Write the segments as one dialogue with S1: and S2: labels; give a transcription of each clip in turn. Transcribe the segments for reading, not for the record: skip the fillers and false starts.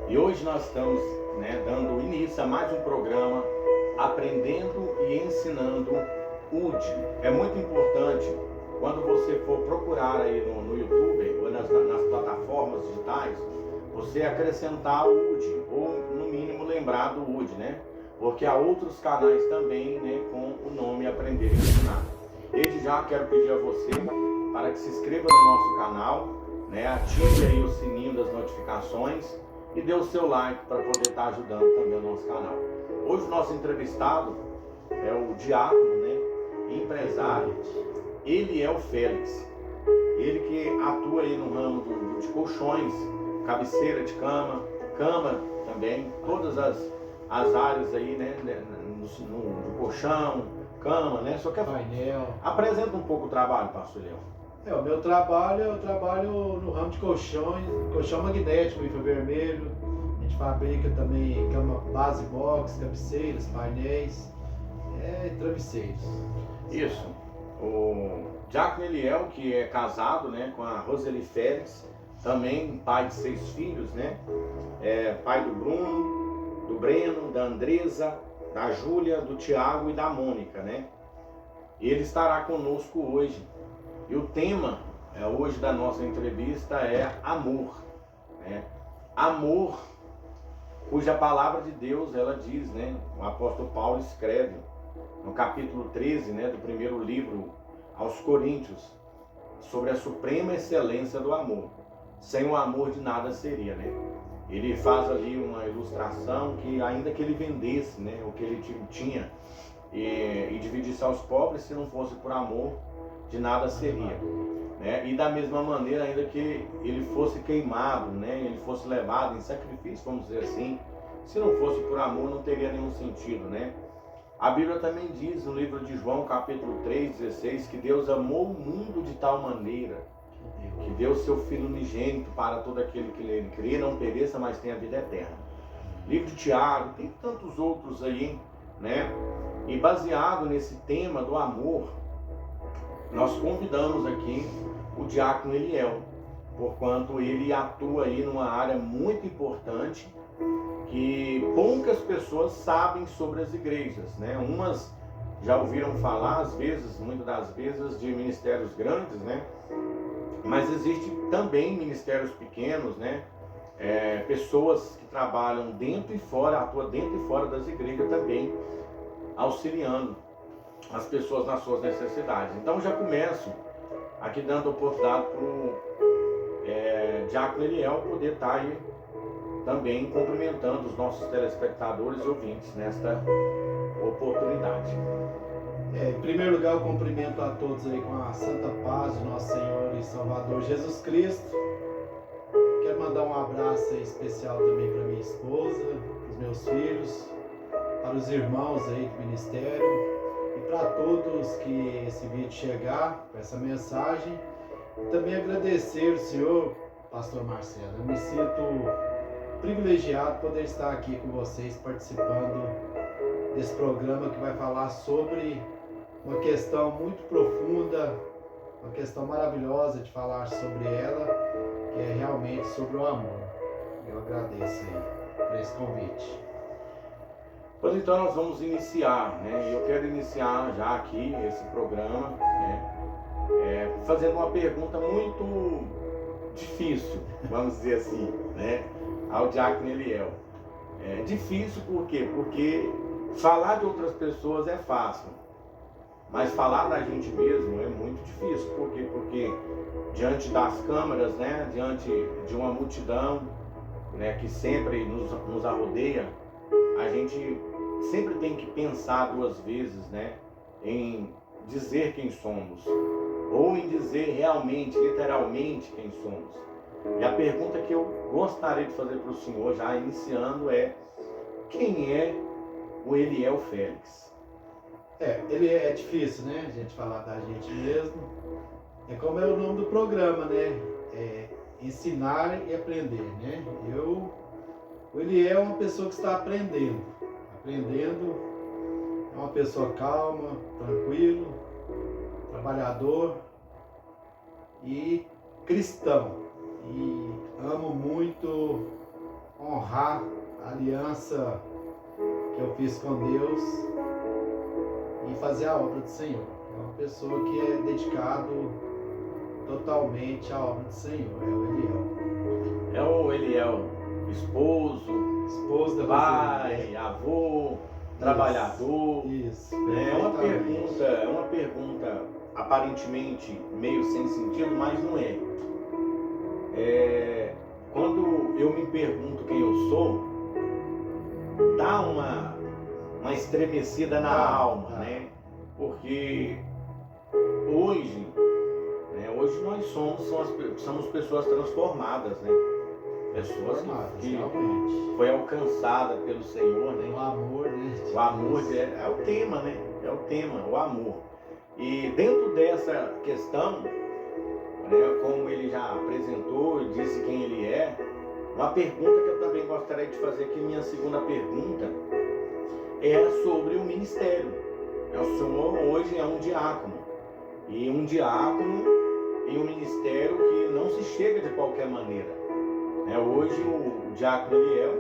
S1: E hoje nós estamos, dando início a mais um programa Aprendendo e Ensinando UD. É muito importante quando você for procurar aí no YouTube ou nas plataformas digitais, você acrescentar o UD, ou no mínimo lembrar do UD, né? Porque há outros canais também, com o nome Aprender e Ensinar. Desde já quero pedir a você para que se inscreva no nosso canal, ative aí o sininho das notificações e dê o seu like para poder estar ajudando também o nosso canal. Hoje o nosso entrevistado é o diácono, empresário Eliel Félix. Ele que atua aí no ramo de colchões, cabeceira de cama também, todas as áreas aí, no colchão, cama, Só que
S2: painel.
S1: Apresenta um pouco o trabalho, pastor Eliel.
S2: O meu trabalho, eu trabalho no ramo de colchões, colchão magnético, infravermelho. A gente fabrica também cama base box, cabeceiras, painéis, travesseiros.
S1: Isso. O diácono Eliel, que é casado, com a Roseli Félix, também pai de 6 filhos, É pai do Bruno, do Breno, da Andresa, da Júlia, do Tiago e da Mônica, E ele estará conosco hoje. E o tema hoje da nossa entrevista é amor, Amor, cuja palavra de Deus, ela diz, o apóstolo Paulo escreve no capítulo 13, do primeiro livro aos Coríntios, sobre a suprema excelência do amor. Sem o amor de nada seria, Ele faz ali uma ilustração que ainda que ele vendesse, o que ele tinha e dividisse aos pobres, se não fosse por amor, de nada seria. E da mesma maneira, ainda que ele fosse queimado, ele fosse levado em sacrifício, vamos dizer assim, se não fosse por amor, não teria nenhum sentido, A Bíblia também diz no livro de João, capítulo 3, 16, que Deus amou o mundo de tal maneira que deu seu Filho unigênito para todo aquele que nele crê, não pereça, mas tenha vida eterna. Livro de Tiago, tem tantos outros aí, E baseado nesse tema do amor, nós convidamos aqui o diácono Eliel, porquanto ele atua aí numa área muito importante que poucas pessoas sabem sobre as igrejas, Umas já ouviram falar, às vezes, muitas das vezes, de ministérios grandes, Mas existe também ministérios pequenos, Pessoas que trabalham dentro e fora, atuam dentro e fora das igrejas também, auxiliando as pessoas nas suas necessidades. Então já começo aqui dando oportunidade para o diácono Eliel poder estar aí também cumprimentando os nossos telespectadores e ouvintes nesta oportunidade.
S2: Em primeiro lugar, eu cumprimento a todos aí com a santa paz de nosso Senhor e Salvador Jesus Cristo. Quero mandar um abraço aí especial também para minha esposa, para os meus filhos, para os irmãos aí do ministério e para todos que esse vídeo chegar, com essa mensagem. E também agradecer o senhor, pastor Marcelo. Eu me sinto privilegiado poder estar aqui com vocês participando desse programa que vai falar sobre uma questão muito profunda, uma questão maravilhosa de falar sobre ela, que é realmente sobre o amor. Eu agradeço aí por esse convite.
S1: Pois então nós vamos iniciar, Eu quero iniciar já aqui esse programa, fazendo uma pergunta muito difícil, vamos dizer assim, ao diácono Eliel. É difícil por quê? Porque falar de outras pessoas é fácil, mas falar da gente mesmo é muito difícil. Por quê? Porque diante das câmeras, diante de uma multidão, que sempre nos arrodeia, a gente sempre tem que pensar 2 vezes, em dizer quem somos, ou em dizer realmente, literalmente quem somos. E a pergunta que eu gostaria de fazer para o senhor, já iniciando, é: quem é o Eliel Félix?
S2: Ele é difícil, a gente falar da gente mesmo. É como é o nome do programa, ensinar e aprender, O Eliel é uma pessoa que está aprendendo, é uma pessoa calma, tranquilo, trabalhador e cristão. E amo muito honrar a aliança que eu fiz com Deus e fazer a obra do Senhor. É uma pessoa que é dedicado totalmente à obra do Senhor, é o Eliel.
S1: É o Eliel, esposo
S2: da
S1: pai, avô, trabalhador.
S2: Isso.
S1: É uma pergunta aparentemente meio sem sentido, mas não é. Quando eu me pergunto quem eu sou, dá uma estremecida na alma, né? Porque hoje nós somos pessoas transformadas, né? Pessoas que foi alcançada pelo Senhor, né?
S2: O amor, né?
S1: O amor é o tema, né? É o tema, o amor. E dentro dessa questão, né, como ele já apresentou e disse quem ele é, uma pergunta que eu também gostaria de fazer aqui, minha segunda pergunta, é sobre o ministério. O senhor hoje é um diácono. E um diácono em um ministério que não se chega de qualquer maneira. Hoje o diácono Eliel,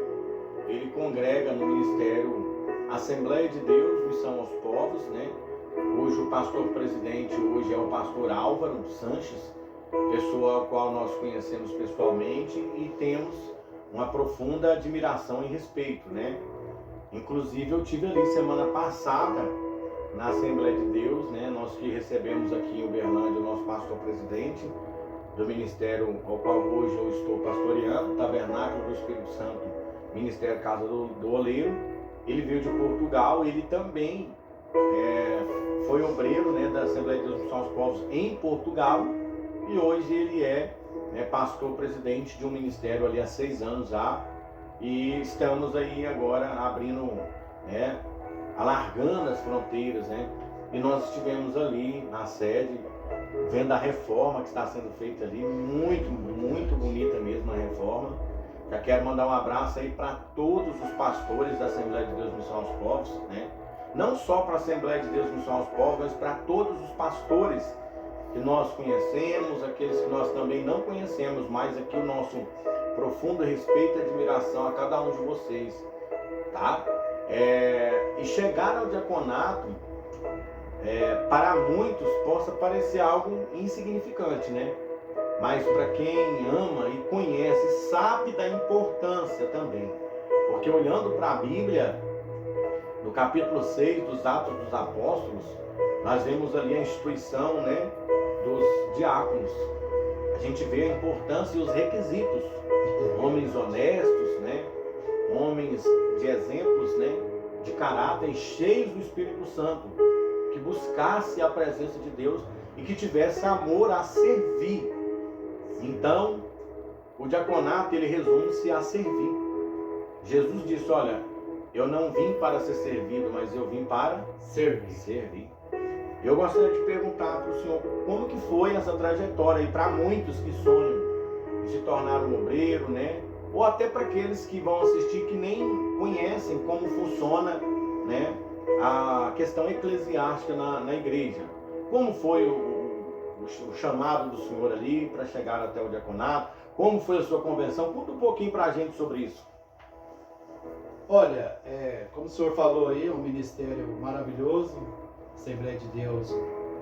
S1: ele congrega no ministério Assembleia de Deus, Missão aos Povos, né? Hoje o pastor presidente hoje é o pastor Álvaro Sanches, pessoa a qual nós conhecemos pessoalmente e temos uma profunda admiração e respeito, né? Inclusive eu tive ali semana passada na Assembleia de Deus, né? Nós que recebemos aqui em Uberlândia o nosso pastor presidente do ministério ao qual hoje eu estou pastoreando, Tabernáculo do Espírito Santo, Ministério Casa do Oleiro. Ele veio de Portugal, ele também foi obreiro, né, da Assembleia de Deus Missão aos Povos em Portugal, e hoje ele é pastor presidente de um ministério ali há 6 anos já, e estamos aí agora abrindo, alargando as fronteiras, né? E nós estivemos ali na sede, vendo a reforma que está sendo feita ali, muito, muito bonita mesmo a reforma. Já quero mandar um abraço aí para todos os pastores da Assembleia de Deus Missão aos Povos, né? Não só para a Assembleia de Deus Missão aos Povos, mas para todos os pastores que nós conhecemos, aqueles que nós também não conhecemos, mas aqui o nosso profundo respeito e admiração a cada um de vocês, tá? E chegar ao diaconato, para muitos possa parecer algo insignificante, né? Mas para quem ama e conhece, sabe da importância também. Porque olhando para a Bíblia, no capítulo 6 dos Atos dos Apóstolos, nós vemos ali a instituição, né, dos diáconos. A gente vê a importância e os requisitos. Homens honestos, né? Homens de exemplos, né? De caráter, cheios do Espírito Santo, que buscasse a presença de Deus e que tivesse amor a servir. Então, o diaconato, ele resume-se a servir. Jesus disse, olha, eu não vim para ser servido, mas eu vim para servir. Eu gostaria de perguntar para o senhor, como que foi essa trajetória aí para muitos que sonham em se tornar um obreiro, né? Ou até para aqueles que vão assistir que nem conhecem como funciona, né, a questão eclesiástica na igreja. Como foi o chamado do senhor ali para chegar até o diaconato? Como foi a sua conversão? Conta um pouquinho para a gente sobre isso.
S2: Olha, como o senhor falou aí, é um ministério maravilhoso. Assembleia de Deus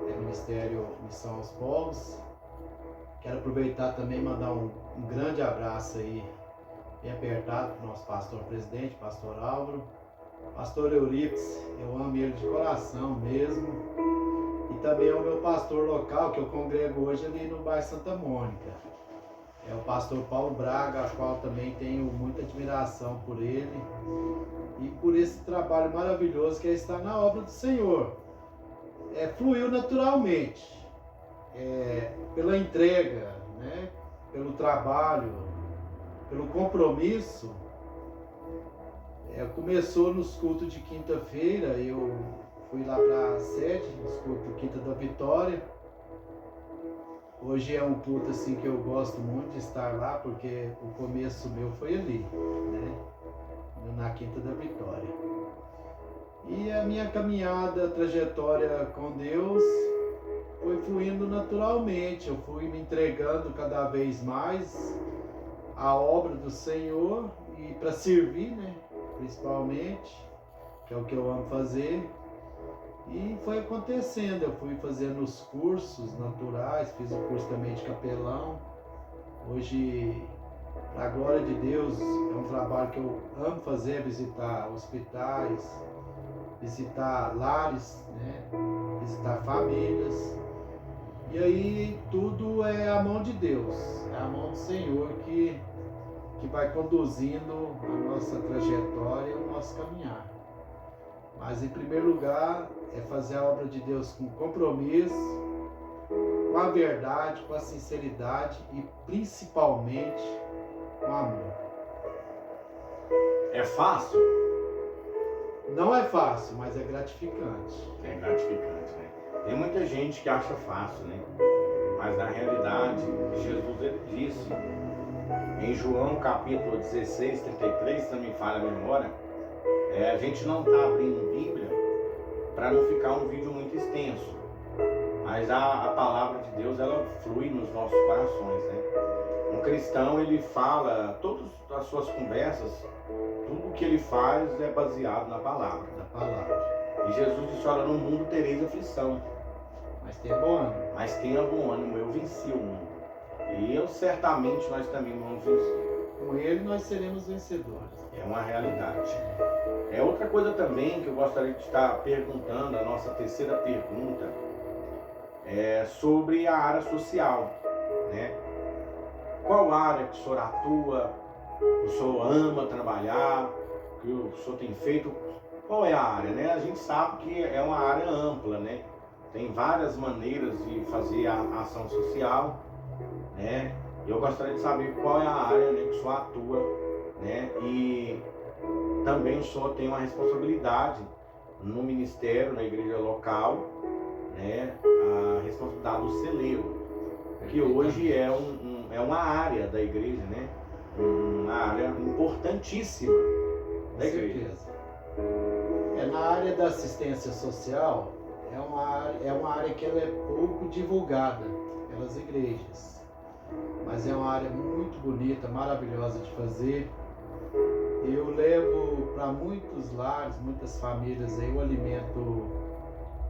S2: é Ministério Missão aos Povos. Quero aproveitar também e mandar um grande abraço aí, bem apertado, para o nosso pastor presidente, pastor Álvaro. Pastor Euripides, eu amo ele de coração mesmo. E também é o meu pastor local, que eu congrego hoje ali no bairro Santa Mônica. É o pastor Paulo Braga, a qual também tenho muita admiração por ele. E por esse trabalho maravilhoso que é estar na obra do Senhor. Fluiu naturalmente. Pela entrega, né? Pelo trabalho, pelo compromisso. Começou nos cultos de quinta-feira, eu fui lá para a sede, nos cultos de Quinta da Vitória. Hoje é um culto assim que eu gosto muito de estar lá, porque o começo meu foi ali, né? Na Quinta da Vitória. E a minha caminhada, trajetória com Deus foi fluindo naturalmente. Eu fui me entregando cada vez mais a obra do Senhor e para servir, né? Principalmente, que é o que eu amo fazer. E foi acontecendo, eu fui fazendo os cursos naturais, fiz o curso também de capelão. Hoje, para a glória de Deus, é um trabalho que eu amo fazer, visitar hospitais, visitar lares, né? Visitar famílias. E aí tudo é a mão de Deus, é a mão do Senhor que vai conduzindo a nossa trajetória, o nosso caminhar. Mas em primeiro lugar é fazer a obra de Deus com compromisso, com a verdade, com a sinceridade e principalmente com amor.
S1: É fácil?
S2: Não é fácil, mas é gratificante.
S1: É gratificante, né? Tem muita gente que acha fácil, né? Mas na realidade, Jesus ele disse em João capítulo 16, 33, se não me falha a memória, a gente não está abrindo Bíblia para não ficar um vídeo muito extenso, mas a palavra de Deus ela flui nos nossos corações, né? Um cristão ele fala, todas as suas conversas, tudo que ele faz é baseado na palavra. E Jesus disse, olha, no mundo tereis aflição.
S2: Mas tenha bom ânimo.
S1: Mas tenha bom ânimo, eu venci o mundo. E eu certamente nós também vamos vencer.
S2: Com ele nós seremos vencedores.
S1: É uma realidade. É outra coisa também que eu gostaria de estar perguntando, a nossa terceira pergunta, é sobre a área social, né? Qual área que o senhor atua, o senhor ama trabalhar, que o senhor tem feito? Qual é a área, né? A gente sabe que é uma área ampla, né? Tem várias maneiras de fazer a ação social, né? Eu gostaria de saber qual é a área, né, que o senhor atua, né? E também o senhor tem uma responsabilidade no ministério, na igreja local, né? A responsabilidade do celeiro, que hoje é uma área da igreja, né? Uma área importantíssima da igreja.
S2: Na área da assistência social, é uma área que ela é pouco divulgada pelas igrejas, mas é uma área muito bonita, maravilhosa de fazer. Eu levo para muitos lares, muitas famílias aí o alimento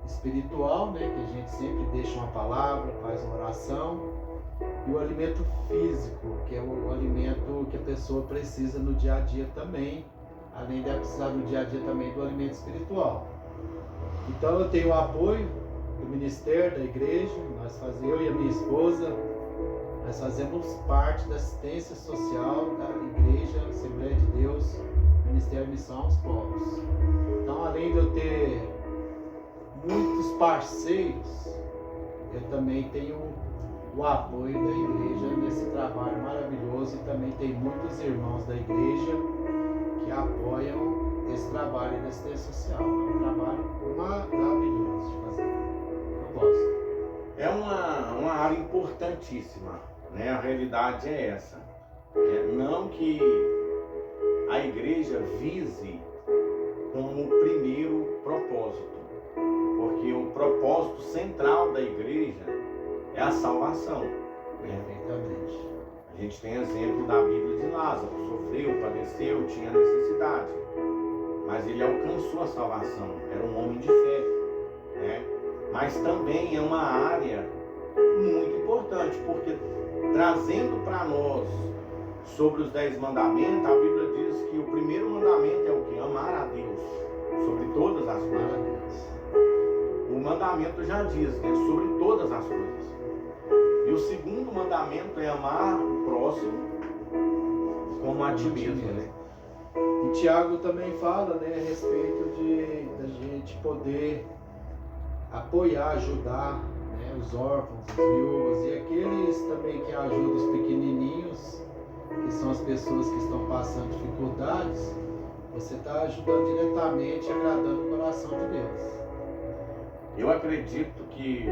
S2: espiritual, né, que a gente sempre deixa uma palavra, faz uma oração, e o alimento físico, que é o alimento que a pessoa precisa no dia a dia também, além de ela precisar no dia a dia também do alimento espiritual. Então eu tenho o apoio do ministério da igreja, eu e a minha esposa, nós fazemos parte da assistência social da igreja Assembleia de Deus, Ministério de Missão aos Povos. Então, além de eu ter muitos parceiros, eu também tenho o apoio da igreja nesse trabalho maravilhoso, e também tem muitos irmãos da igreja que apoiam esse trabalho de assistência social. É um trabalho maravilhoso de fazer. Eu gosto.
S1: É uma área importantíssima, né? A realidade é essa. Não que a igreja vise como primeiro propósito, porque o propósito central da igreja é a salvação.
S2: Perfeitamente.
S1: A gente tem exemplo da Bíblia de Lázaro, sofreu, padeceu, tinha necessidade, mas ele alcançou a salvação, era um homem de fé, né? Mas também é uma área muito importante, porque trazendo para nós sobre os 10 mandamentos, a Bíblia diz que o primeiro mandamento é o que? Amar a Deus sobre todas as coisas. O mandamento já diz, né? Sobre todas as coisas. E o segundo mandamento é amar o próximo como a ti mesmo, né?
S2: E Tiago também fala, né, a respeito da gente poder apoiar, ajudar, né, os órfãos, as viúvas e aqueles também que ajudam os pequenininhos, que são as pessoas que estão passando dificuldades. Você está ajudando diretamente, agradando o coração de Deus.
S1: Eu acredito que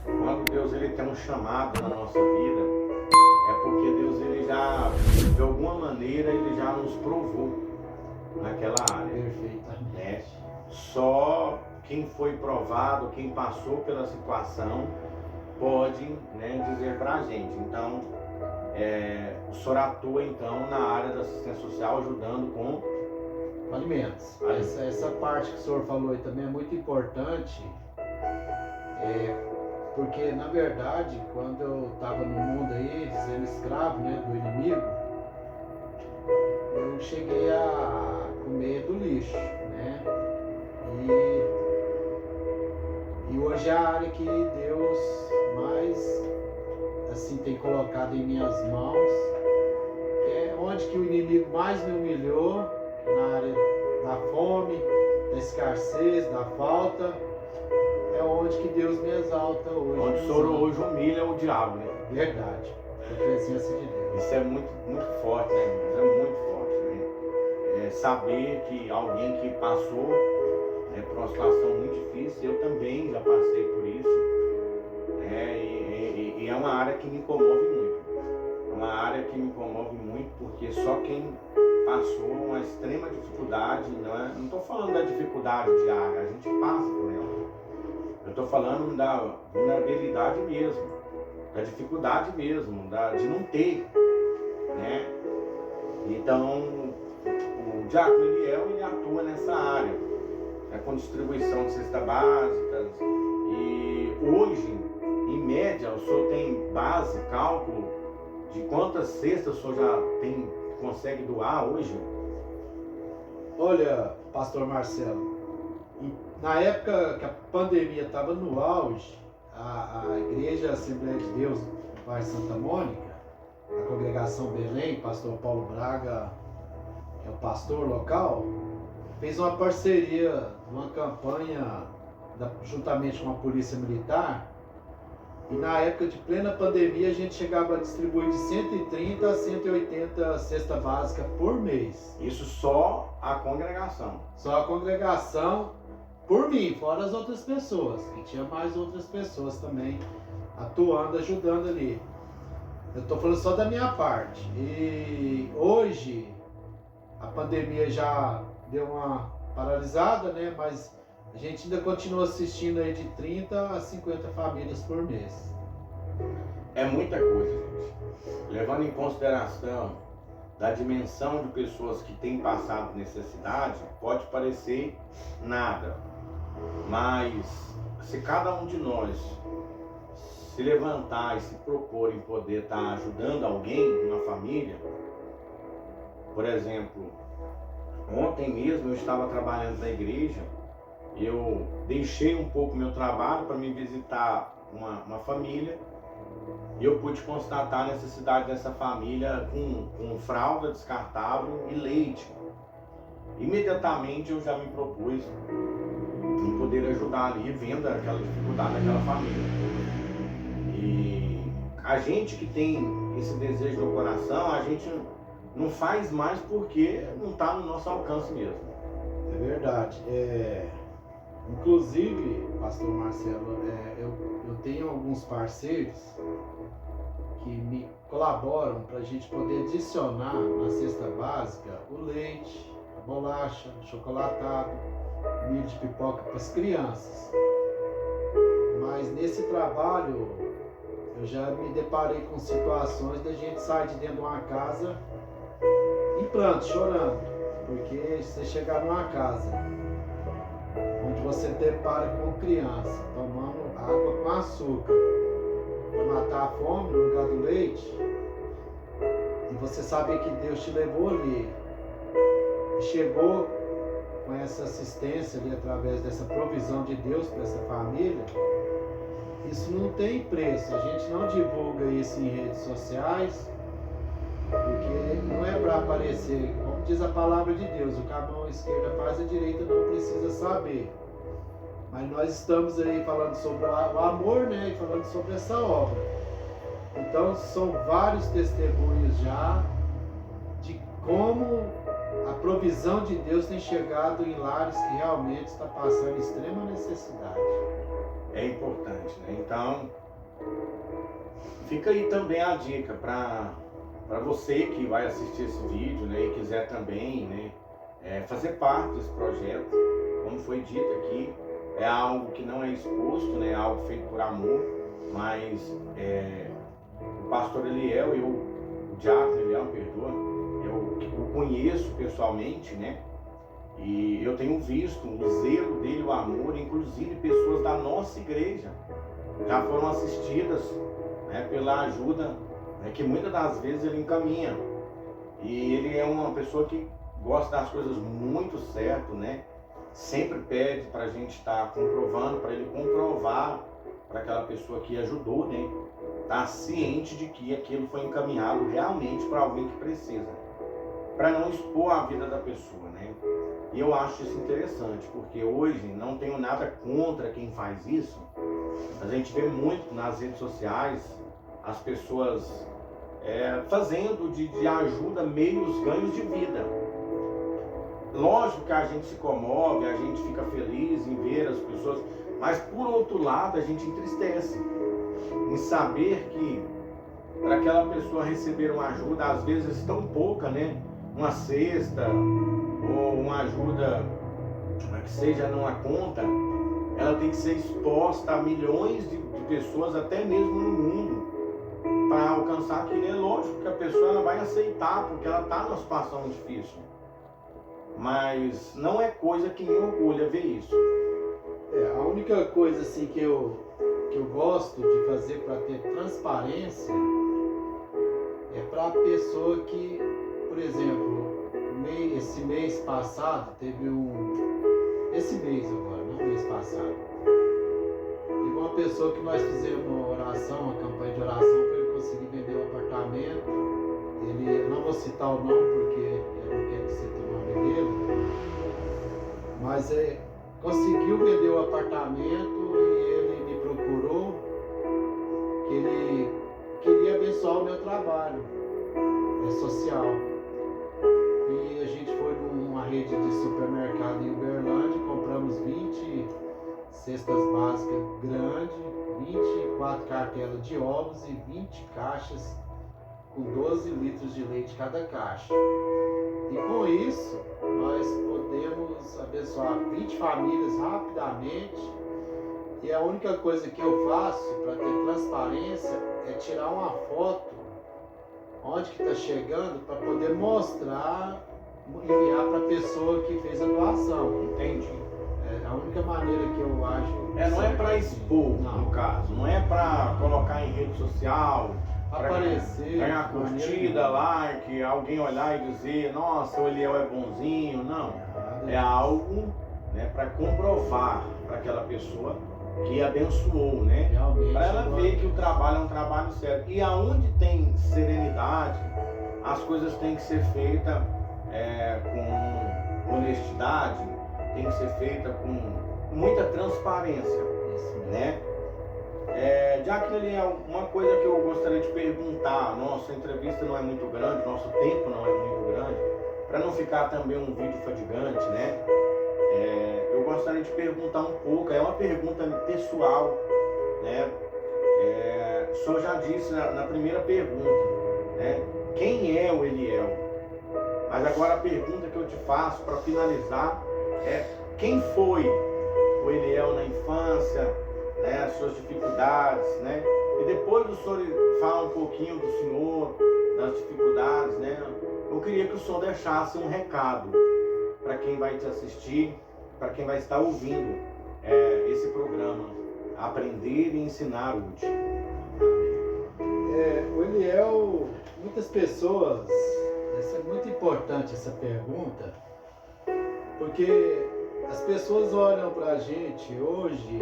S1: quando Deus ele tem um chamado na nossa vida, é porque Deus ele já, de alguma maneira, ele já nos provou naquela área.
S2: Perfeitamente.
S1: Né? Só quem foi provado, quem passou pela situação, pode, né, dizer pra gente. Então, o senhor atua então na área da assistência social, ajudando com
S2: alimentos. Essa parte que o senhor falou aí também é muito importante, porque na verdade, quando eu estava no mundo aí, sendo escravo, né, do inimigo, eu cheguei a comer do lixo, né? E hoje é a área que Deus mais assim tem colocado em minhas mãos, que é onde que o inimigo mais me humilhou, na área da fome, da escassez, da falta, é onde que Deus me exalta hoje.
S1: Onde o senhor hoje humilha o diabo, né?
S2: Verdade, a presença de Deus.
S1: Isso é muito, muito forte, né, irmãos? É muito forte, né? Saber que alguém que passou por uma situação muito difícil, eu também já passei por isso, e é uma área que me comove muito. É uma área que me comove muito porque só quem passou uma extrema dificuldade, não estou falando da dificuldade diária, a gente passa por ela. Eu estou falando da vulnerabilidade mesmo, da dificuldade mesmo, de não ter, né? Então, o diácono Eliel, ele atua nessa área, com distribuição de cestas básicas, e hoje, em média, o senhor tem base, cálculo de quantas cestas o senhor já consegue doar hoje?
S2: Olha, pastor Marcelo, na época que a pandemia estava no auge, a Igreja Assembleia de Deus do Bairro Santa Mônica, a congregação Belém, pastor Paulo Braga, que é o pastor local, fez uma parceria, uma campanha juntamente com a Polícia Militar, e na época de plena pandemia a gente chegava a distribuir de 130 a 180 cestas básicas por mês.
S1: Isso só a congregação?
S2: Só a congregação, por mim, fora as outras pessoas, que tinha mais outras pessoas também atuando, ajudando ali. Eu estou falando só da minha parte. E hoje a pandemia já deu uma paralisada, né? Mas a gente ainda continua assistindo aí de 30 a 50 famílias por mês.
S1: É muita coisa, gente. Levando em consideração da dimensão de pessoas que têm passado necessidade, pode parecer nada. Mas se cada um de nós se levantar e se propor em poder estar ajudando alguém, uma família, por exemplo, ontem mesmo eu estava trabalhando na igreja, eu deixei um pouco meu trabalho para me visitar uma família e eu pude constatar a necessidade dessa família com fralda descartável e leite. Imediatamente eu já me propus em poder ajudar ali, vendo aquela dificuldade daquela família. E a gente que tem esse desejo no coração, a gente não faz mais porque não está no nosso alcance mesmo.
S2: É verdade. Inclusive, pastor Marcelo, eu tenho alguns parceiros que me colaboram para a gente poder adicionar na cesta básica o leite, a bolacha, o chocolatado, milho de pipoca para as crianças. Mas nesse trabalho eu já me deparei com situações da gente sair de dentro de uma casa em pranto, chorando, porque você chegar numa casa onde você depara com criança tomando água com açúcar para matar a fome no lugar do leite, e você saber que Deus te levou ali e chegou com essa assistência ali através dessa provisão de Deus para essa família, isso não tem preço. A gente não divulga isso em redes sociais, porque não é para aparecer. Como diz a palavra de Deus, o que a mão esquerda faz, a direita não precisa saber. Mas nós estamos aí falando sobre o amor, né? E falando sobre essa obra. Então são vários testemunhos já de como a provisão de Deus tem chegado em lares que realmente está passando extrema necessidade.
S1: É importante, né? Então, fica aí também a dica para você que vai assistir esse vídeo, né, e quiser também, né, fazer parte desse projeto. Como foi dito aqui, é algo que não é exposto, né, é algo feito por amor, mas o pastor Eliel, eu Diácono Eliel, perdoa, eu o conheço pessoalmente, né? E eu tenho visto o zelo dele, o amor, inclusive pessoas da nossa igreja já foram assistidas, né, pela ajuda, né, que muitas das vezes ele encaminha. E ele é uma pessoa que gosta das coisas muito certo, né? Sempre pede para a gente estar comprovando, para ele comprovar para aquela pessoa que ajudou, né? Estar ciente de que aquilo foi encaminhado realmente para alguém que precisa, para não expor a vida da pessoa, né? E eu acho isso interessante, porque hoje não tenho nada contra quem faz isso. A gente vê muito nas redes sociais as pessoas fazendo de ajuda meios ganhos de vida. Lógico que a gente se comove, a gente fica feliz em ver as pessoas, mas por outro lado a gente entristece em saber que para aquela pessoa receber uma ajuda, às vezes tão pouca, né? Uma cesta ou uma ajuda que seja numa conta, ela tem que ser exposta a milhões de pessoas, até mesmo no mundo, para alcançar aquilo. É lógico que a pessoa ela vai aceitar, porque ela está numa situação difícil. Mas não é coisa que me orgulha ver isso.
S2: A única coisa assim que eu gosto de fazer para ter transparência é para a pessoa que, por exemplo, esse mês passado teve esse mês agora, não mês passado, teve uma pessoa que nós fizemos uma oração, uma campanha de oração para ele conseguir vender o apartamento. Eu não vou citar o nome porque eu não quero que cite o nome dele, mas conseguiu vender o apartamento e ele me procurou que ele queria abençoar o meu trabalho social. E a gente foi numa rede de supermercado em Uberlândia, compramos 20 cestas básicas grandes, 24 cartelas de ovos e 20 caixas com 12 litros de leite cada caixa. E com isso, nós podemos abençoar 20 famílias rapidamente. E a única coisa que eu faço para ter transparência é tirar uma foto onde que está chegando para poder mostrar, enviar para a pessoa que fez a doação.
S1: Entendi.
S2: É a única maneira que eu acho.
S1: Não é para expor, no caso, não é para colocar em rede social,
S2: aparecer,
S1: ganhar curtida, like, alguém olhar e dizer, nossa, o Eliel é bonzinho. Não, é algo, né, para comprovar para aquela pessoa que abençoou, né? Para ela ver que o trabalho é um trabalho sério. E aonde tem serenidade, as coisas têm que ser feitas com honestidade, tem que ser feita com muita transparência, né? Diácono Eliel, uma coisa que eu gostaria de perguntar, nossa entrevista não é muito grande, nosso tempo não é muito grande, para não ficar também um vídeo fadigante, né? Eu gostaria de perguntar um pouco, é uma pergunta pessoal, né? O senhor já disse na primeira pergunta, né? Quem é o Eliel? Mas agora a pergunta que eu te faço para finalizar é: quem foi o Eliel na infância, né? As suas dificuldades, né? E depois do senhor falar um pouquinho do senhor, das dificuldades, né? Eu queria que o senhor deixasse um recado para quem vai te assistir, para quem vai estar ouvindo esse programa, Aprender e Ensinar Útil.
S2: O Eliel, muitas pessoas, é muito importante essa pergunta, porque as pessoas olham para a gente hoje,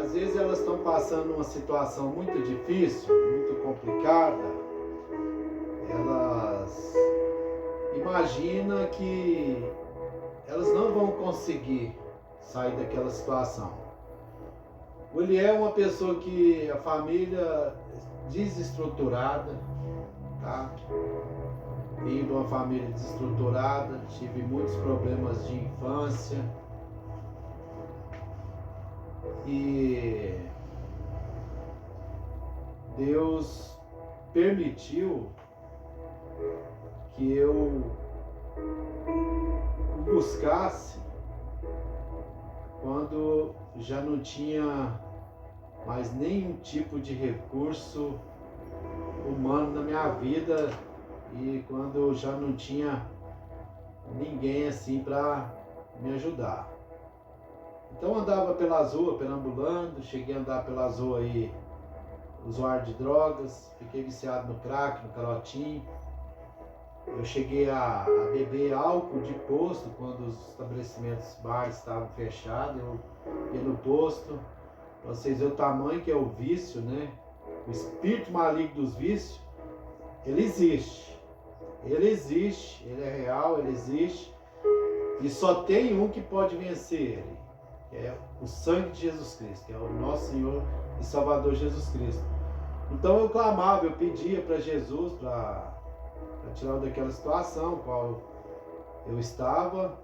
S2: às vezes elas estão passando uma situação muito difícil, muito complicada, elas imaginam que elas não vão conseguir sair daquela situação. O Eliel é uma pessoa que a família desestruturada, tá? Vim de uma família desestruturada, tive muitos problemas de infância e Deus permitiu que eu buscasse quando já não tinha mais nenhum tipo de recurso humano na minha vida e quando eu já não tinha ninguém assim para me ajudar. Então eu andava pelas ruas, perambulando, cheguei a andar pelas ruas aí, usuário de drogas, fiquei viciado no crack, no carotinho. Eu cheguei a beber álcool de posto quando os estabelecimentos, bares estavam fechados. Eu ia no posto, para vocês verem o tamanho que é o vício, né? O espírito maligno dos vícios, ele existe. Ele existe, ele é real, ele existe. E só tem um que pode vencer ele, que é o sangue de Jesus Cristo, que é o nosso Senhor e Salvador Jesus Cristo. Então eu clamava, eu pedia para Jesus para tirar daquela situação qual eu estava,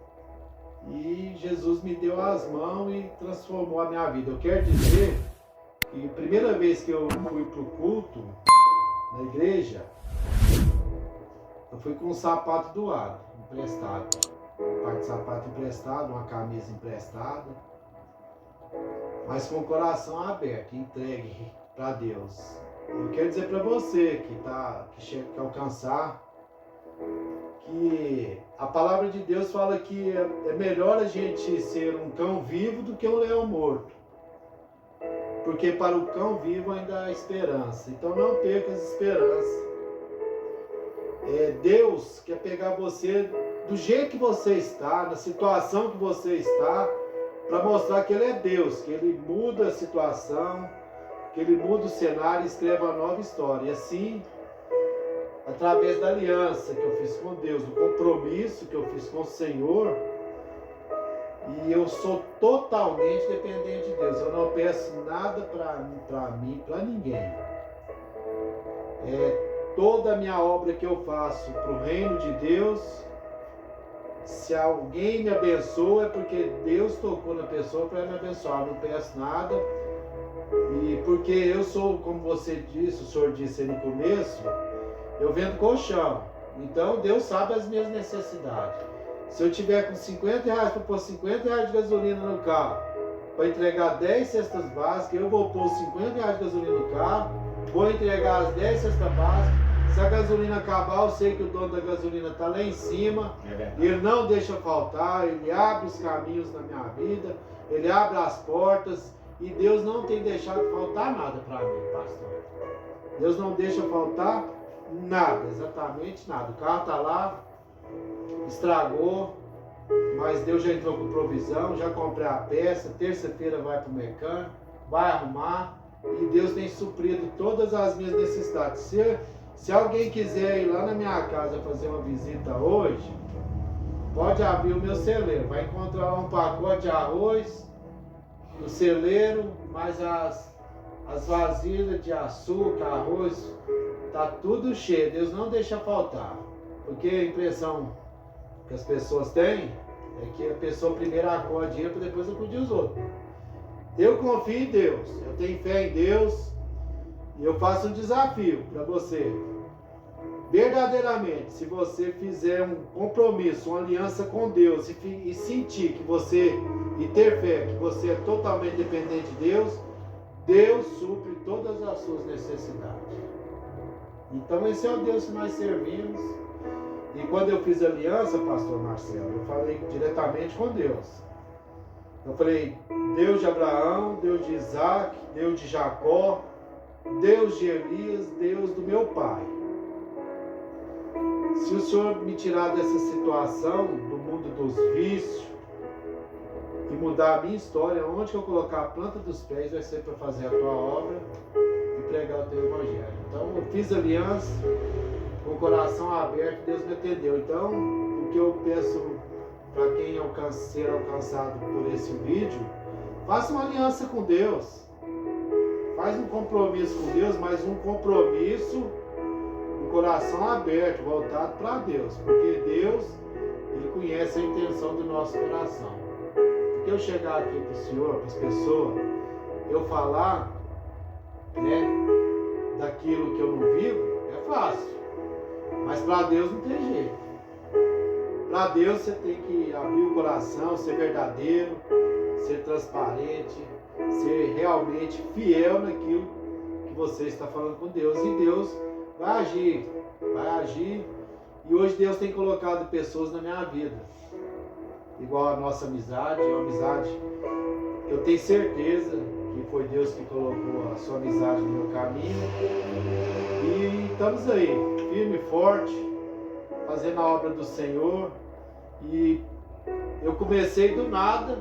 S2: e Jesus me deu as mãos e transformou a minha vida. Eu quero dizer que a primeira vez que eu fui para o culto na igreja, eu fui com um sapato doado, emprestado, um par de sapato emprestado, uma camisa emprestada, mas com o coração aberto, entregue para Deus. Eu quero dizer para você que quer alcançar, que a palavra de Deus fala que é melhor a gente ser um cão vivo do que um leão morto. Porque para o cão vivo ainda há esperança. Então não perca as esperanças. Deus quer pegar você do jeito que você está, na situação que você está, para mostrar que Ele é Deus, que Ele muda a situação, que Ele muda o cenário e escreve uma nova história. E assim, através da aliança que eu fiz com Deus, do compromisso que eu fiz com o Senhor, e eu sou totalmente dependente de Deus. Eu não peço nada para mim, para ninguém. Toda a minha obra que eu faço para o reino de Deus, se alguém me abençoa, é porque Deus tocou na pessoa para me abençoar. Eu não peço nada. E porque eu sou, como você disse, o senhor disse aí no começo, eu vendo colchão. Então Deus sabe as minhas necessidades. Se eu tiver com 50 reais para pôr 50 reais de gasolina no carro, para entregar 10 cestas básicas, eu vou pôr 50 reais de gasolina no carro, vou entregar as 10 cestas básicas. Se a gasolina acabar, eu sei que o dono da gasolina está lá em cima, ele não deixa faltar, ele abre os caminhos na minha vida, ele abre as portas, e Deus não tem deixado faltar nada para mim, pastor. Deus não deixa faltar nada, exatamente nada. O carro está lá, estragou, mas Deus já entrou com provisão, já comprei a peça, terça-feira vai para o mecânico, vai arrumar, e Deus tem suprido todas as minhas necessidades. Se alguém quiser ir lá na minha casa fazer uma visita hoje, pode abrir o meu celeiro, vai encontrar um pacote de arroz no celeiro, mais as vasilhas de açúcar, arroz, tá tudo cheio. Deus não deixa faltar, porque a impressão que as pessoas têm é que a pessoa primeiro acorda dinheiro para depois acudir os outros. Eu confio em Deus, eu tenho fé em Deus, e eu faço um desafio para você. Verdadeiramente, se você fizer um compromisso, uma aliança com Deus e sentir que você, e ter fé que você é totalmente dependente de Deus, Deus supre todas as suas necessidades. Então esse é o Deus que nós servimos. E quando eu fiz aliança, pastor Marcelo, eu falei diretamente com Deus. Eu falei, Deus de Abraão, Deus de Isaac, Deus de Jacó, Deus de Elias, Deus do meu pai. Se o Senhor me tirar dessa situação, do mundo dos vícios, e mudar a minha história, onde que eu colocar a planta dos pés vai ser para fazer a tua obra e pregar o teu evangelho. Então eu fiz aliança, com o coração aberto, Deus me atendeu. Então o que eu peço para quem ser alcançado por esse vídeo, faça uma aliança com Deus. Faz um compromisso com Deus, mas um compromisso com o coração aberto, voltado para Deus. Porque Deus, Ele conhece a intenção do nosso coração. Porque eu chegar aqui para o Senhor, para as pessoas, eu falar, né, daquilo que eu não vivo, é fácil. Mas para Deus não tem jeito. Para Deus você tem que abrir o coração, ser verdadeiro, ser transparente, ser realmente fiel naquilo que você está falando com Deus. E Deus vai agir, vai agir. E hoje Deus tem colocado pessoas na minha vida, igual a nossa amizade, uma amizade, eu tenho certeza que foi Deus que colocou a sua amizade no meu caminho. E estamos aí, firme e forte, fazendo a obra do Senhor. E eu comecei do nada,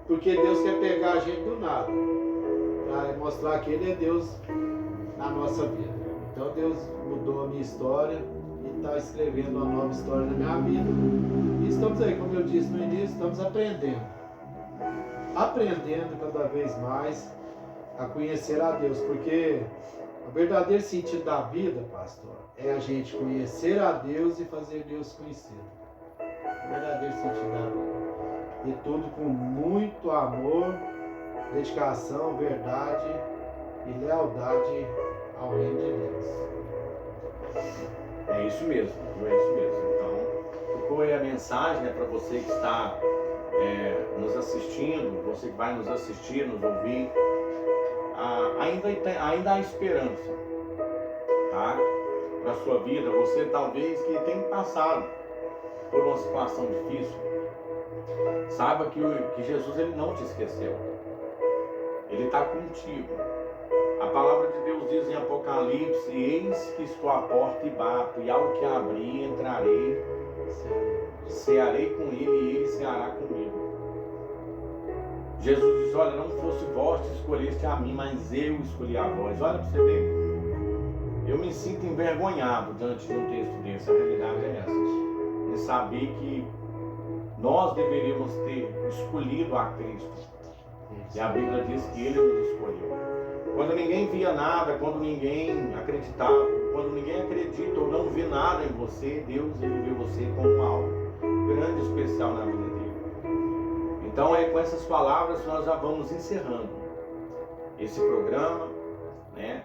S2: porque Deus quer pegar a gente do nada, para mostrar que Ele é Deus na nossa vida. Então Deus mudou a minha história e está escrevendo uma nova história na minha vida. E estamos aí, como eu disse no início, estamos aprendendo cada vez mais a conhecer a Deus, porque o verdadeiro sentido da vida, pastor, é a gente conhecer a Deus e fazer Deus conhecido. O verdadeiro sentido da vida. E tudo com muito amor, dedicação, verdade e lealdade ao reino de Deus.
S1: É isso mesmo, é isso mesmo. Então, ficou aí a mensagem, né, para você que está nos assistindo, você que vai nos assistir, nos ouvir. Ainda há esperança, tá? Para a sua vida, você talvez que tenha passado por uma situação difícil, saiba que Jesus, ele não te esqueceu. Ele está contigo. A palavra de Deus diz em Apocalipse: eis que estou à porta e bato, e ao que abrir entrarei, cearei com ele e ele ceará comigo. Jesus diz: olha, não fosse vós que escolheste a mim, mas eu escolhi a vós. Olha para você ver, eu me sinto envergonhado diante de um texto desse. A realidade é essa, de saber que nós deveríamos ter escolhido a Cristo. E a Bíblia diz que Ele nos escolheu. Quando ninguém via nada, quando ninguém acreditava, quando ninguém acredita ou não vê nada em você, Deus, Ele vê você como algo grande e especial na vida dele. Então, com essas palavras, nós já vamos encerrando esse programa, né?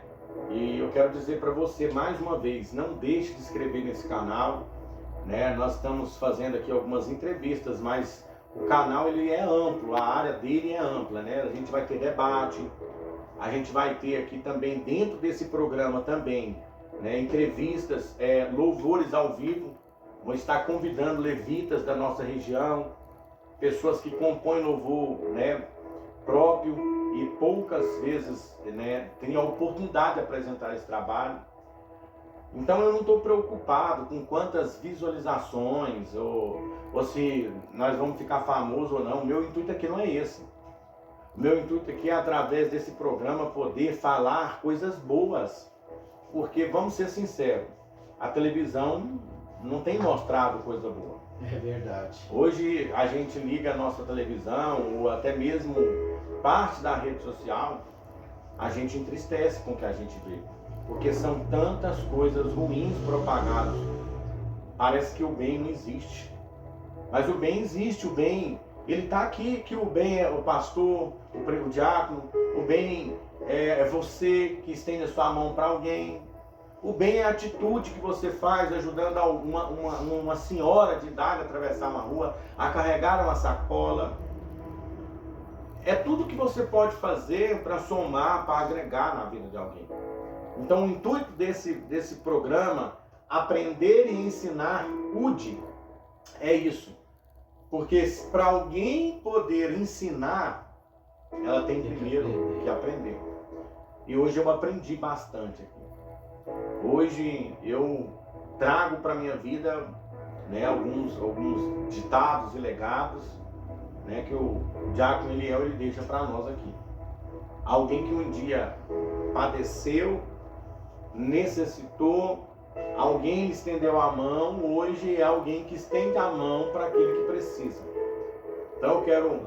S1: E eu quero dizer para você, mais uma vez, não deixe de se inscrever nesse canal, né? Nós estamos fazendo aqui algumas entrevistas, mas o canal, ele é amplo, a área dele é ampla, né? A gente vai ter debate, a gente vai ter aqui também, dentro desse programa também, né, entrevistas, louvores ao vivo. Vou estar convidando levitas da nossa região, pessoas que compõem louvor, né, próprio e poucas vezes, né, têm a oportunidade de apresentar esse trabalho. Então eu não estou preocupado com quantas visualizações ou se nós vamos ficar famosos ou não. O meu intuito aqui não é esse. O meu intuito aqui é, através desse programa, poder falar coisas boas. Porque, vamos ser sinceros, a televisão não tem mostrado coisa boa.
S2: É verdade.
S1: Hoje a gente liga a nossa televisão, ou até mesmo parte da rede social, a gente entristece com o que a gente vê. Porque são tantas coisas ruins propagadas. Parece que o bem não existe. Mas o bem existe, o bem, ele está aqui, que o bem é o pastor, o diácono, o bem é você que estende a sua mão para alguém. O bem é a atitude que você faz ajudando uma senhora de idade a atravessar uma rua, a carregar uma sacola. É tudo que você pode fazer para somar, para agregar na vida de alguém. Então o intuito desse programa, aprender e ensinar, UD, é isso. Porque para alguém poder ensinar, ela tem primeiro que aprender. E hoje eu aprendi bastante aqui. Hoje eu trago para a minha vida, né, alguns ditados e legados, né, que o diácono Eliel, ele deixa para nós aqui. Alguém que um dia padeceu, necessitou, alguém lhe estendeu a mão, hoje é alguém que estende a mão para aquele que precisa. Então eu quero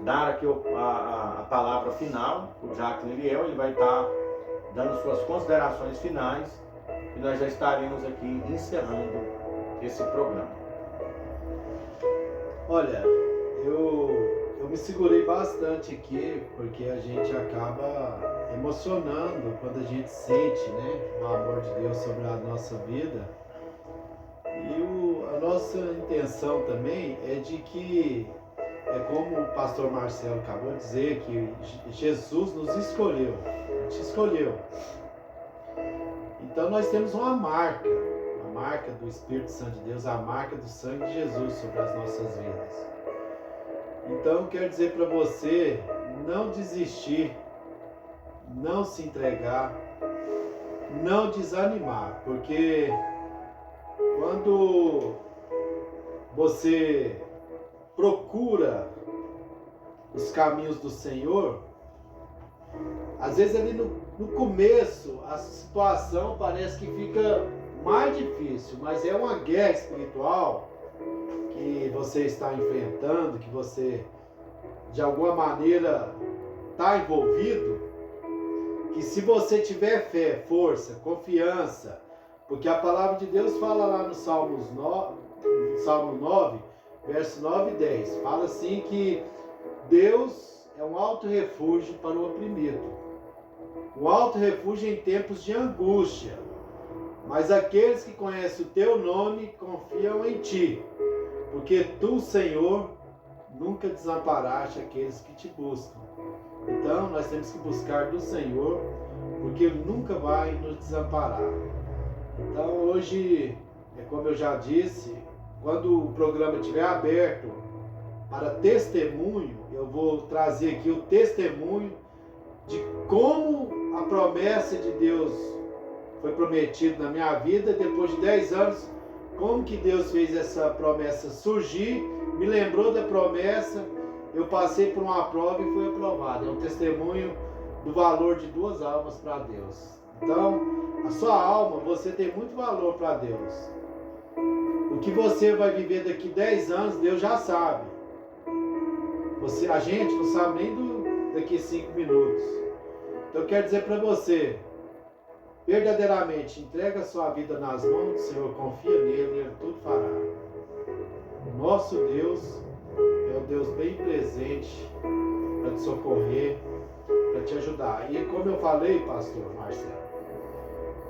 S1: dar aqui a palavra final, o diácono Eliel, ele vai estar dando suas considerações finais e nós já estaremos aqui encerrando esse programa.
S2: Olha, eu me segurei bastante aqui, porque a gente acaba emocionando quando a gente sente, né, o amor de Deus sobre a nossa vida. E a nossa intenção também é de que, como o pastor Marcelo acabou de dizer, que Jesus nos escolheu, te escolheu. Então nós temos uma marca do Espírito Santo de Deus, a marca do sangue de Jesus sobre as nossas vidas. Então eu quero dizer para você não desistir, não se entregar, não desanimar, porque quando você procura os caminhos do Senhor, às vezes ali no começo a situação parece que fica mais difícil, mas é uma guerra espiritual que você está enfrentando, que você de alguma maneira está envolvido, que se você tiver fé, força, confiança, porque a palavra de Deus fala lá no Salmo 9, verso 9 e 10, fala assim que Deus é um alto refúgio para o oprimido, um alto refúgio em tempos de angústia, mas aqueles que conhecem o teu nome confiam em ti, porque tu, Senhor, nunca desamparaste aqueles que te buscam. Então nós temos que buscar do Senhor, porque Ele nunca vai nos desamparar. Então hoje, como eu já disse, quando o programa estiver aberto para testemunho, eu vou trazer aqui o testemunho de como a promessa de Deus foi prometida na minha vida. Depois de 10 anos, como que Deus fez essa promessa surgir, me lembrou da promessa, eu passei por uma prova e fui aprovado. É um testemunho do valor de 2 almas para Deus. Então, a sua alma, você tem muito valor para Deus. O que você vai viver daqui 10 anos, Deus já sabe. A gente não sabe nem daqui 5 minutos. Então eu quero dizer para você, verdadeiramente, entrega a sua vida nas mãos do Senhor, confia nele, Ele tudo fará. O nosso Deus é um Deus bem presente para te socorrer, para te ajudar. E como eu falei, pastor Marcelo,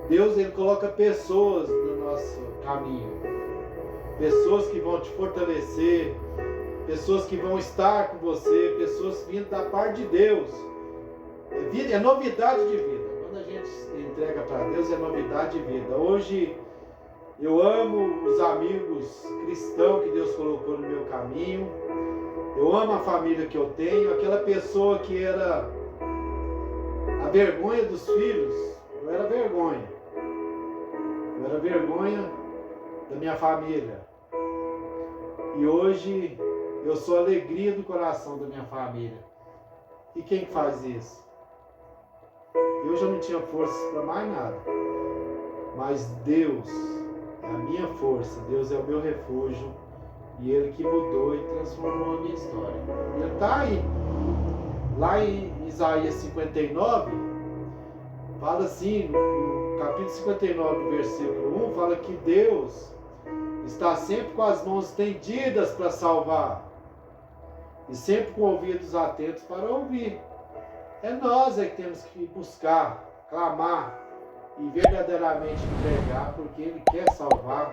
S2: Deus, Ele coloca pessoas no nosso caminho, pessoas que vão te fortalecer, pessoas que vão estar com você, pessoas vindo da parte de Deus. É novidade de vida. Quando a gente entrega para Deus, é novidade de vida. Hoje eu amo os amigos cristãos que Deus colocou no meu caminho. Eu amo a família que eu tenho. Aquela pessoa que era a vergonha dos filhos, eu era vergonha. Eu era vergonha da minha família. E hoje eu sou a alegria do coração da minha família. E quem faz isso? Eu já não tinha forças para mais nada. Mas Deus é a minha força, Deus é o meu refúgio. E Ele que mudou e transformou a minha história. Ele está aí. Lá em Isaías 59, fala assim, no capítulo 59, versículo 1, fala que Deus está sempre com as mãos estendidas para salvar. E sempre com ouvidos atentos para ouvir. É nós que temos que buscar, clamar e verdadeiramente entregar, porque Ele quer salvar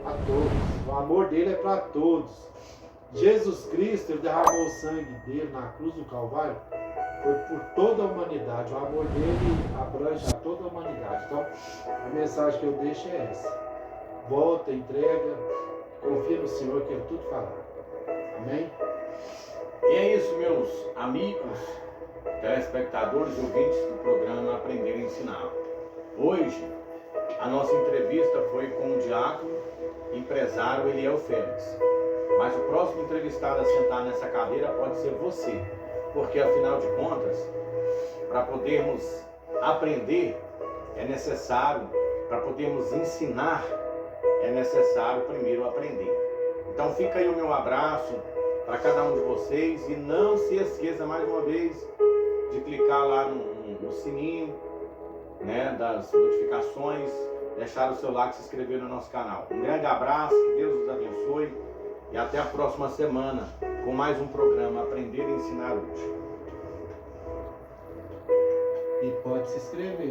S2: a todos. O amor dele é para todos. Jesus Cristo, Ele derramou o sangue dele na cruz do Calvário, foi por toda a humanidade. O amor dele abrange a toda a humanidade. Então, a mensagem que eu deixo é essa. Volta, entrega, confia no Senhor que Ele tudo fará. Amém?
S1: E é isso, meus amigos, telespectadores e ouvintes do programa Aprender a Ensinar. Hoje, a nossa entrevista foi com o diácono e empresário Eliel Félix. Mas o próximo entrevistado a sentar nessa cadeira pode ser você, porque afinal de contas, para podermos aprender, é necessário, para podermos ensinar, é necessário primeiro aprender. Então fica aí o meu abraço para cada um de vocês e não se esqueça mais uma vez de clicar lá no sininho, né, das notificações, deixar o seu like e se inscrever no nosso canal. Um grande abraço, que Deus os abençoe e até a próxima semana com mais um programa Aprender a Ensinar Hoje.
S2: E pode se inscrever.